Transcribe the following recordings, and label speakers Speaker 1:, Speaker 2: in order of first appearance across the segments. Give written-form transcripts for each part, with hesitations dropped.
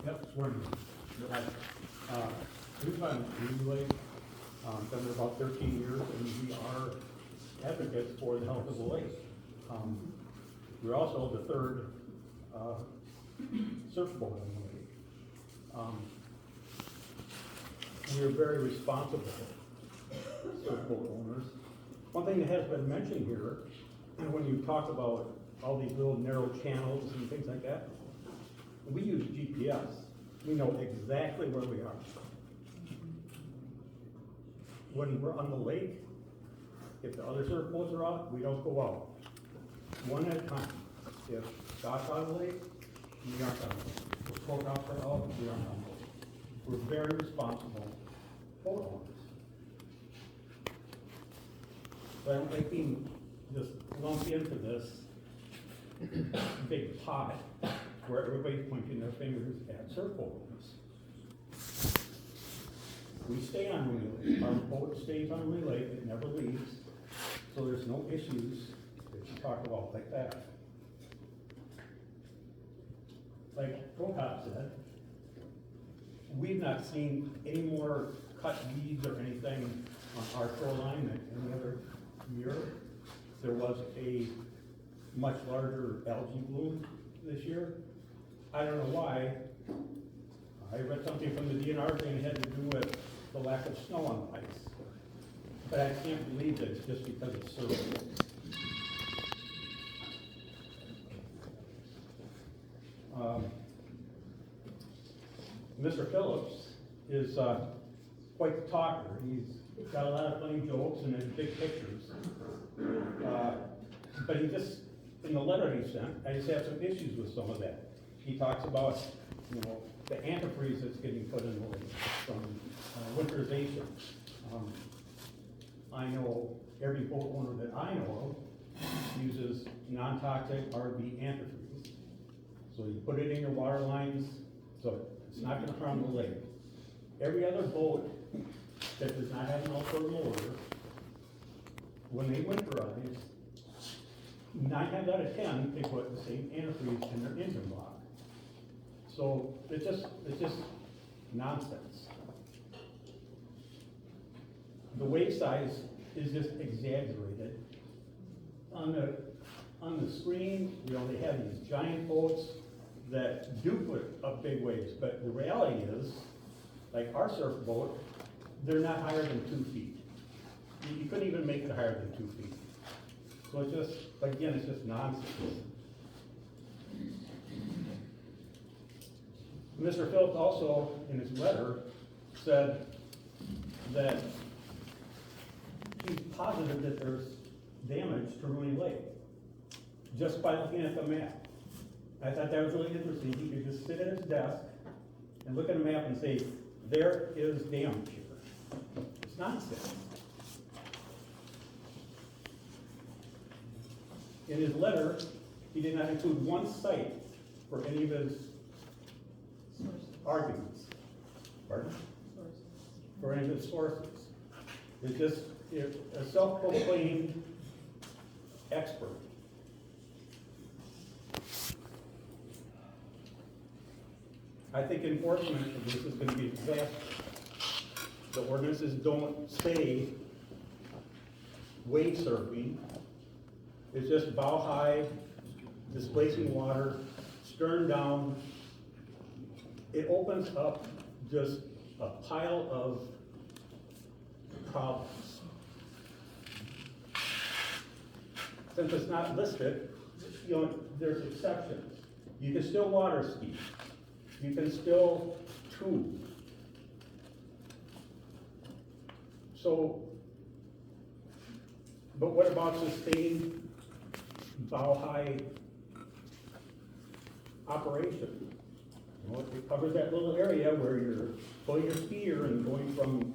Speaker 1: Yep, sworn in. Right. We've on Green Lake, done it about 13 years, and we are advocates for the health of the lake. We're also the third surfboat on the lake. We are very responsible surfboat owners. One thing that has been mentioned here, when you talk about all these little narrow channels and things like that, we use GPS. We know exactly where we are. When we're on the lake, if the other surfboats are out, we don't go out. One at a time. If Scott's on the lake, we aren't on the lake. If Courthouse are out, we aren't on the lake. We're very responsible boat owners. But I don't like being just lumped into this big pot where everybody's pointing their fingers at surfboat owners. We stay on Rooney Lake. Our boat stays on Rooney Lake. It never leaves. So there's no issues that you talk about like that. Like Prokop said, we've not seen any more cut weeds or anything on our shoreline than any other year. There was a much larger algae bloom this year. I don't know why. I read something from the DNR saying it had to do with the lack of snow on the ice. But I can't believe that it's just because it's surface. Mr. Phillips is quite the talker. He's got a lot of funny jokes and then big pictures. But he just, in the letter he sent, I just have some issues with some of that. He talks about, the antifreeze that's getting put in the lake from winterization. I know every boat owner that I know of uses non-toxic RV antifreeze. So you put it in your water lines, so it's not gonna harm the lake. Every other boat that does not have an outdoor motor, when they winterize, 9 times out of 10, they put the same antifreeze in their engine block. So it's just nonsense. The wave size is just exaggerated. On the screen, they have these giant boats that do put up big waves, but the reality is, like our surf boat, they're not higher than 2 feet. You couldn't even make it higher than 2 feet. So it's just, again, it's just nonsense. Mr. Phillips also, in his letter, said that he's positive that there's damage to Rooney Lake, just by looking at the map. I thought that was really interesting. He could just sit at his desk and look at a map and say, there is damage here. It's nonsense. In his letter, he did not include one site for any of his arguments. Pardon? For any of his sources. It's just a self-proclaimed expert. I think enforcement of this is going to be a disaster. The ordinances don't say wave surfing. It's just bow high, displacing water, stern down. It opens up just a pile of problems. Since it's not listed, there's exceptions. You can still water ski. You can still tube. So, but what about sustained bow high operation? It covers that little area where you're pulling your skier and going from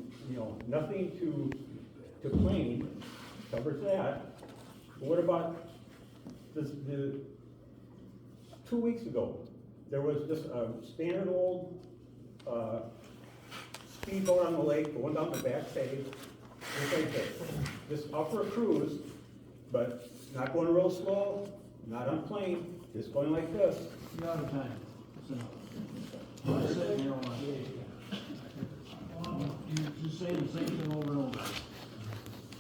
Speaker 1: nothing to plane. Covers that. But what about the 2 weeks ago? There was just a standard old speedboat on the lake, going down the back bay, just up for a cruise, but not going real slow, not on plane, just going like this.
Speaker 2: You're out of time. You're just saying the same thing over and over.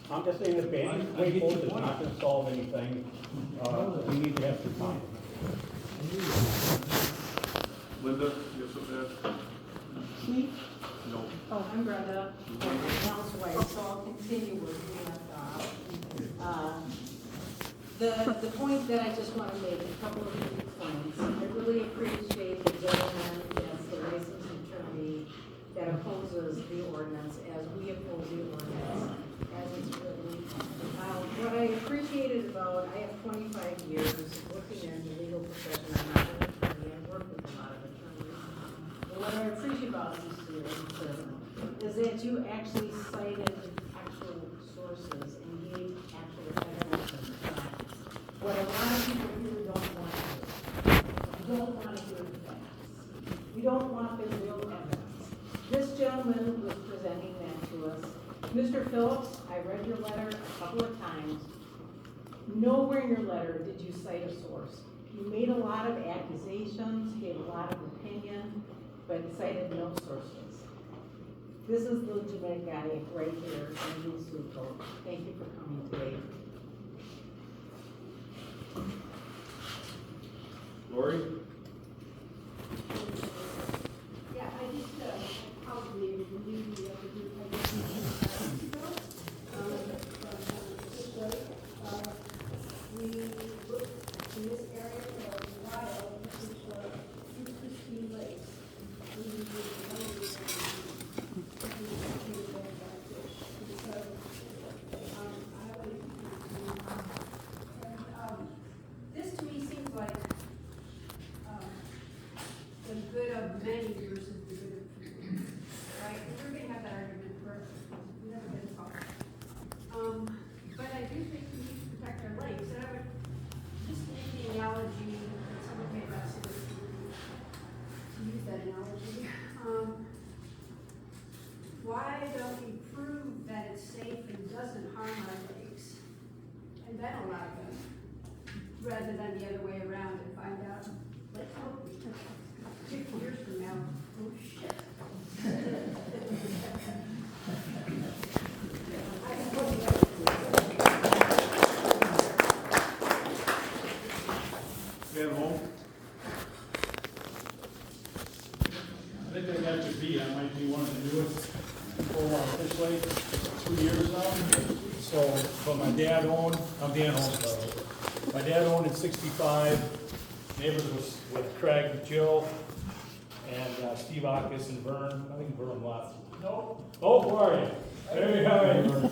Speaker 1: I'm just saying that banning
Speaker 2: I get
Speaker 1: weight
Speaker 2: your
Speaker 1: is
Speaker 2: point.
Speaker 1: not gonna solve anything. We need to have some time.
Speaker 3: Linda, you have something to add?
Speaker 4: Me?
Speaker 3: No.
Speaker 4: Oh, I'm Brenda, Al's wife, so I'll continue where we left off. The point that I just want to make, a couple of key points. I really appreciate the gentleman as the licensed attorney that opposes the ordinance as we oppose the ordinance as it's written. What I appreciated about, I have 25 years working in the legal profession. I'm not an attorney, I work with a lot of attorneys. But what I appreciate about this is that you actually cited actual sources and gave actual evidence and facts. What a lot of people here don't want to do. You don't want to hear the facts. You don't want the real evidence. This gentleman was presenting that to us. Mr. Phillips, I read your letter a couple of times. Nowhere in your letter did you cite a source. You made a lot of accusations, gave a lot of opinion, but cited no sources. This is the legitimate guy right here in Blue Suit Coat. Thank you for coming today.
Speaker 3: Lori?
Speaker 5: Yeah, I just, probably reviewed the other group, I guess, we looked in this area for a while, which is, Christine Lakes. We did the this to me seems like the good of many versus the good of few, right? We're gonna have that argument for, we've never been taught. But I do think we need to protect our lakes, and I would just make the analogy that someone made about cities, to use that analogy. Why don't we prove that it's safe and doesn't harm our lakes, and then allow them, rather than the other way around and find out, let's hope we 50 years from now, oh shit.
Speaker 3: Van Home?
Speaker 2: I think I got your beat, I might be one of the newest full fish lake, 2 years now. So, but my dad owned, I'm Dan Holmes, by the way. My dad owned in 65, neighbors was with Craig, Jill, and Steve Ackus and Vern. I think Vern left. No. Oh, where are you? There you are. Vern.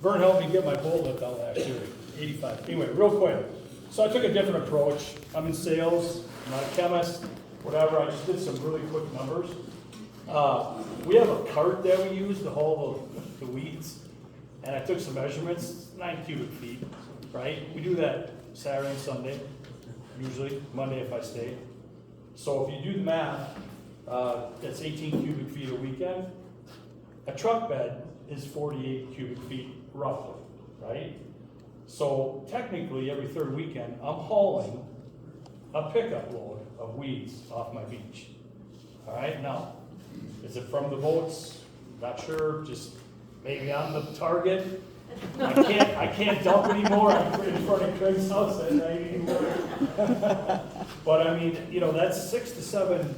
Speaker 2: Vern helped me get my boat lift out last year, 85. Anyway, real quick. So I took a different approach. I'm in sales, I'm not a chemist, whatever. I just did some really quick numbers. We have a cart that we use to haul the weeds, and I took some measurements, 9 cubic feet, right? We do that Saturday and Sunday, usually, Monday if I stay. So if you do the math, that's 18 cubic feet a weekend. A truck bed is 48 cubic feet roughly, right? So technically, every third weekend, I'm hauling a pickup load of weeds off my beach. All right, now, is it from the boats? Not sure, just maybe I'm the target. I can't dump anymore. I'm in front of Craig's house at night anymore. But I mean, you know, that's 6 to 7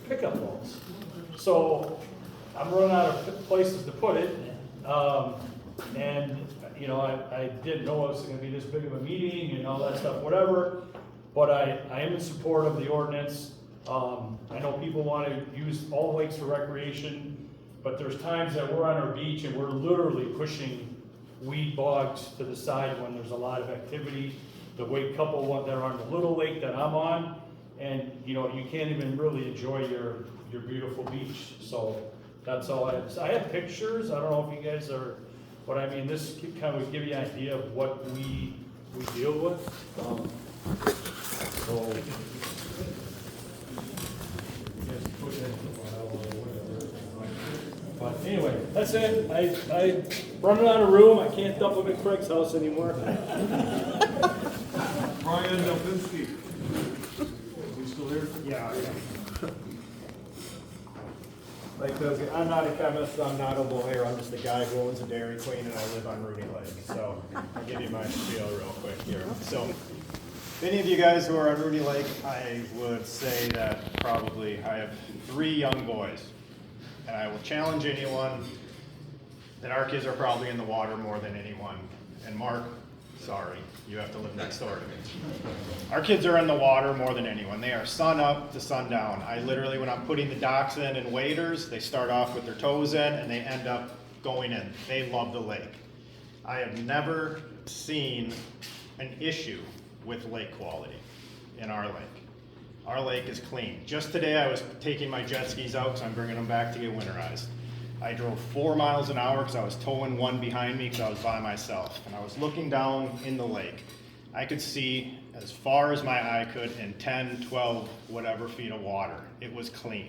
Speaker 2: pickup loads. So I'm running out of places to put it. And, you know, I didn't know it was gonna be this big of a meeting and all that stuff, whatever. But I am in support of the ordinance. I know people wanna use all the lakes for recreation, but there's times that we're on our beach and we're literally pushing weed bogs to the side when there's a lot of activity. The wake couple that are on the little lake that I'm on, and you know, you can't even really enjoy your beautiful beach. So that's all I have. I have pictures. I don't know if you guys are, but I mean, this kind of would give you an idea of what we deal with. So. But anyway, that's it. I running out of room. I can't dump them at Craig's house anymore.
Speaker 3: Brian Delpinski. Is he still here?
Speaker 2: Yeah.
Speaker 6: Like those, I'm not a chemist, I'm not a lawyer, I'm just a guy who owns a Dairy Queen and I live on Rooney Lake. So I'll give you my spiel real quick here. So any of you guys who are on Rooney Lake, I would say that probably I have 3 young boys. And I will challenge anyone that our kids are probably in the water more than anyone. And Mark, sorry, you have to live next door to me. Our kids are in the water more than anyone. They are sun up to sundown. I literally, when I'm putting the docks in and waders, they start off with their toes in and they end up going in. They love the lake. I have never seen an issue with lake quality in our lake. Our lake is clean. Just today I was taking my jet skis out because I'm bringing them back to get winterized. I drove 4 miles an hour because I was towing one behind me because I was by myself. And I was looking down in the lake. I could see as far as my eye could in 10, 12, whatever feet of water. It was clean.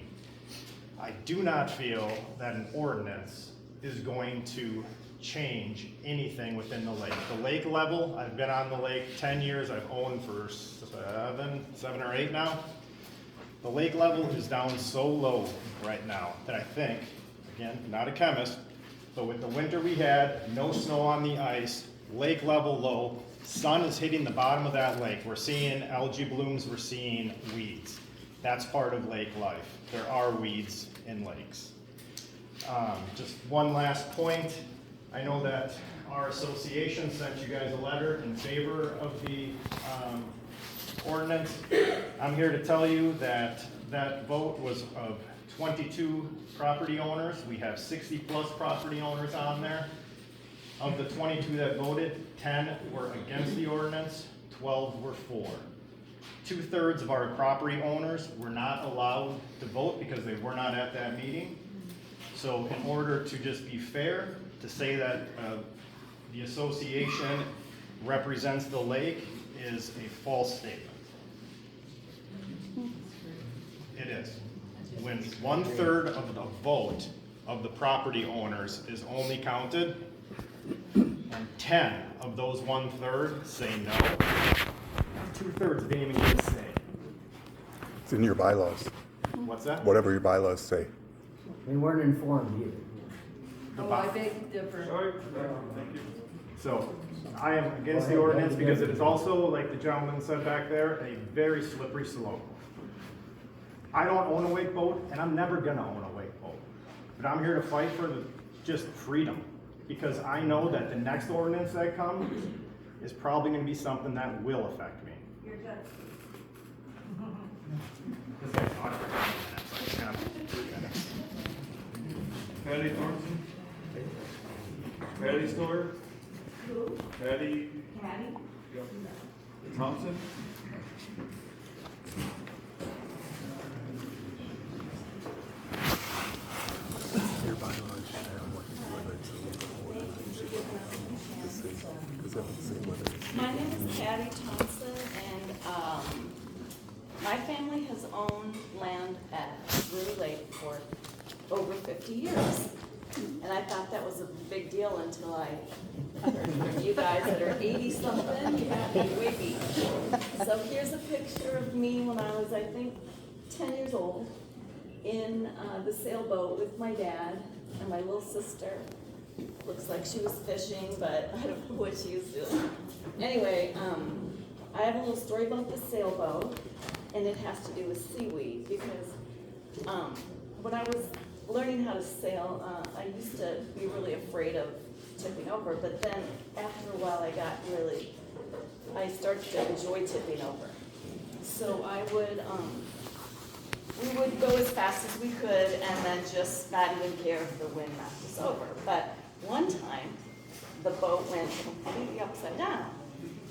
Speaker 6: I do not feel that an ordinance is going to change anything within the lake. The lake level, I've been on the lake 10 years, I've owned for 7 or 8 now. The lake level is down so low right now that I think, again, not a chemist, but with the winter we had, no snow on the ice, lake level low, sun is hitting the bottom of that lake. We're seeing algae blooms, we're seeing weeds. That's part of lake life. There are weeds in lakes. Just one last point. I know that our association sent you guys a letter in favor of the ordinance. I'm here to tell you that that vote was of 22 property owners. We have 60 plus property owners on there. Of the 22 that voted, 10 were against the ordinance, 12 were for. 2/3 of our property owners were not allowed to vote because they were not at that meeting. So in order to just be fair, to say that the association represents the lake is a false statement. It is. When 1/3 of the vote of the property owners is only counted, and 10 of those 1/3 say no, 2/3 didn't even get a say.
Speaker 7: It's in your bylaws,
Speaker 6: What's that?
Speaker 7: whatever your bylaws say.
Speaker 8: We weren't informed either.
Speaker 6: The
Speaker 9: Oh,
Speaker 6: by-
Speaker 9: I beg to differ.
Speaker 3: Sorry, thank you.
Speaker 6: So, I am against the ordinance because it is also, like the gentleman said back there, a very slippery slope. I don't own a wake boat, and I'm never gonna own a wake boat. But I'm here to fight for just freedom, because I know that the next ordinance that comes is probably gonna be something that will affect me.
Speaker 5: You're done.
Speaker 6: This guy's talking for 10 minutes, like, kind of 3 minutes.
Speaker 3: Patty Thornton? Patty Store?
Speaker 5: Who?
Speaker 3: Patty
Speaker 5: Patty?
Speaker 3: Thompson?
Speaker 7: Your bylaws and what the ordinance is.
Speaker 9: My name is Patty Thompson, and my family has owned land at Rooney Lake for over 50 years. And I thought that was a big deal until I heard from you guys that are 80-something, you got me way beat. So here's a picture of me when I was, I think, 10 years old, in the sailboat with my dad and my little sister. Looks like she was fishing, but I don't know what she was doing. Anyway, I have a little story about the sailboat, and it has to do with seaweed, because when I was learning how to sail, I used to be really afraid of tipping over, but then after a while I started to enjoy tipping over. So we would go as fast as we could and then just not even care if the wind knocked us over. But one time, the boat went completely upside down,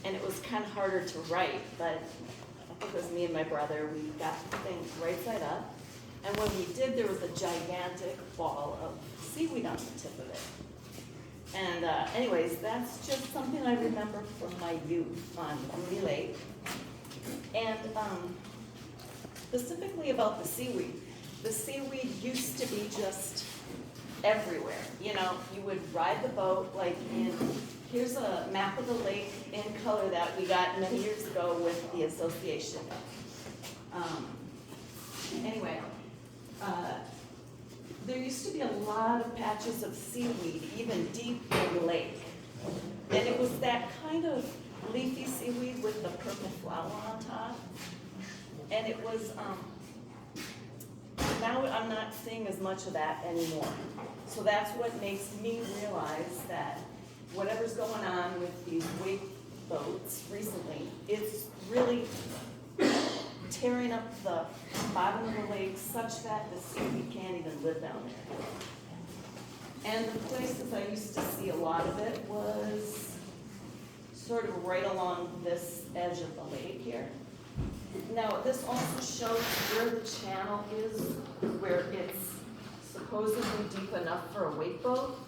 Speaker 9: and it was kind of harder to right, but I think it was me and my brother, we got the thing right side up. And when we did, there was a gigantic ball of seaweed on the tip of it. And anyways, that's just something I remember from my youth on Rooney Lake. And specifically about the seaweed used to be just everywhere. You know, you would ride the boat, like here's a map of the lake in color that we got many years ago with the association. Anyway, there used to be a lot of patches of seaweed, even deep in the lake. And it was that kind of leafy seaweed with the purple flower on top. And it was, now I'm not seeing as much of that anymore. So that's what makes me realize that whatever's going on with these wake boats recently, it's really tearing up the bottom of the lake such that the seaweed can't even live down there. And the places I used to see a lot of it was sort of right along this edge of the lake here. Now, this also shows where the channel is, where it's supposedly deep enough for a wake boat.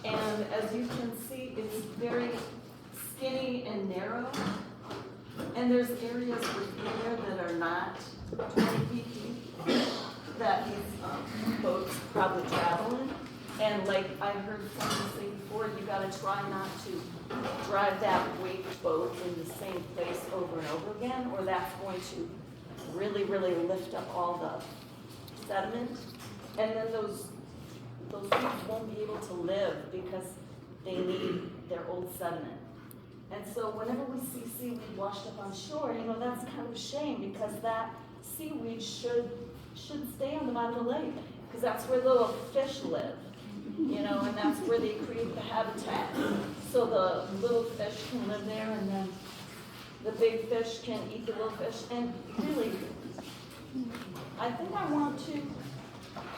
Speaker 9: And as you can see, it's very skinny and narrow. And there's areas within there that are not 20 feet deep that these boats probably travel in. And like I heard someone say before, you gotta try not to drive that wake boat in the same place over and over again, or that's going to really, really lift up all the sediment. And then those people won't be able to live because they need their old sediment. And so whenever we see seaweed washed up on shore, you know, that's kind of a shame because that seaweed should stay on the bottom of the lake because that's where little fish live, you know, and that's where they create the habitat. So the little fish can live there and then the big fish can eat the little fish. And really, I think I want to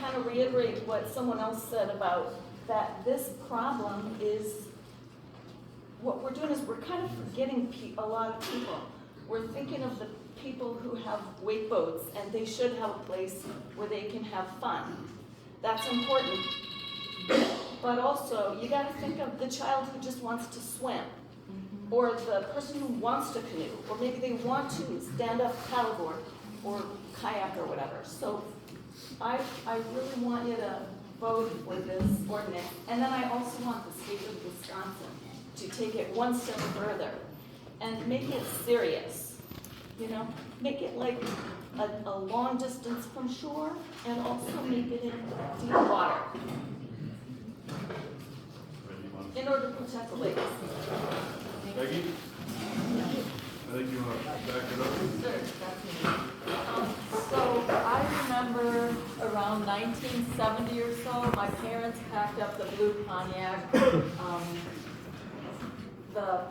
Speaker 9: kind of reiterate what someone else said about that this problem is, what we're doing is we're kind of forgetting a lot of people. We're thinking of the people who have wake boats and they should have a place where they can have fun. That's important. But also, you gotta think of the child who just wants to swim, or the person who wants to canoe, or maybe they want to stand up paddleboard or kayak or whatever. So I really want you to vote for this ordinance. And then I also want the state of Wisconsin to take it one step further and make it serious, you know? Make it like a long distance from shore and also make it in deep water in order to protect the lakes.
Speaker 3: Becky? I think you want to back it up.
Speaker 10: So I remember around 1970 or so, my parents packed up the blue Pontiac, the